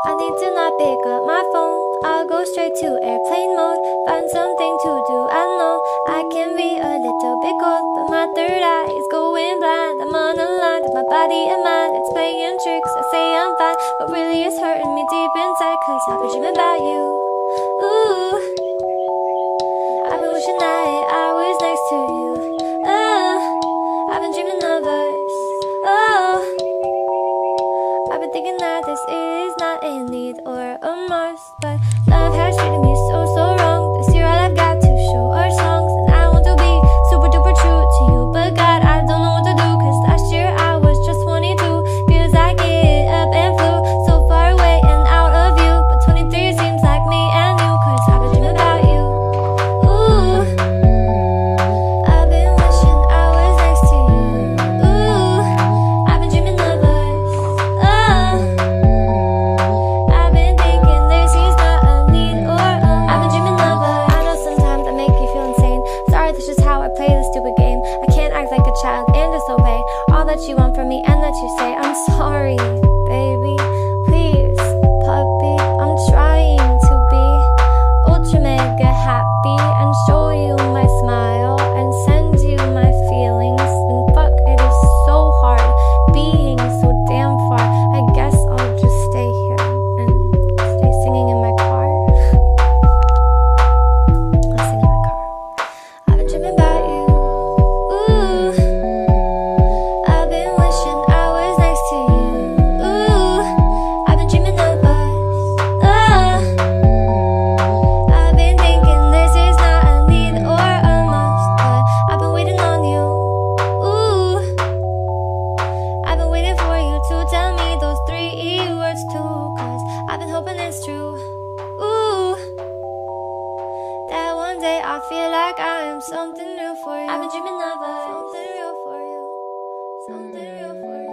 I need to not pick up my phone. I'll go straight to airplane mode. Find something to do. I know I can be a little bit cold, but my third eye is going blind. I'm on a line with my body and mind. It's playing tricks. I say I'm fine, but really it's hurting me deep inside. Cause I've been dreaming about you. Ooh, I've been wishing that I was next to you. I've been dreaming of us. Oh, I've been thinking that this is not a need or a must, but love has treated me so wrong. This year all I've got to show are songs, and I want to be super duper true to you, but God, I don't know what to do. Cause last year I was just 22. Feels like it up and flew so far away and out of you, but 23 seems like me and you. Cause I've been dreaming about you. Ooh, I've been wishing I was next to you. Ooh, I've been dreaming of us. Oh, I've been thinking this is not a need or I've been dreaming of us. I know sometimes I make you feel insane. Sorry, that's just how I play this stupid game. I can't act like a child and disobey all that you want from me and that you say. I'm sorry, baby. Please, puppy. I'm trying to be ultra mega happy and show you my smile and send you my feelings. And fuck, it is so hard being so damn far. I guess I'll just stay here and stay singing in my car. I'll sing in my car. I've been dreaming about you. Ooh, I've been wishing I was next to you. Ooh, I've been dreaming of us. Oh, I've been thinking this is not a need or a must, but I've been waiting on you. Ooh, I've been waiting for you to tell me those 3 words too. Cause I've been hoping it's true. Ooh, that one day I feel like I am something real for you. I've been dreaming of us. Something real for you. Something real for you.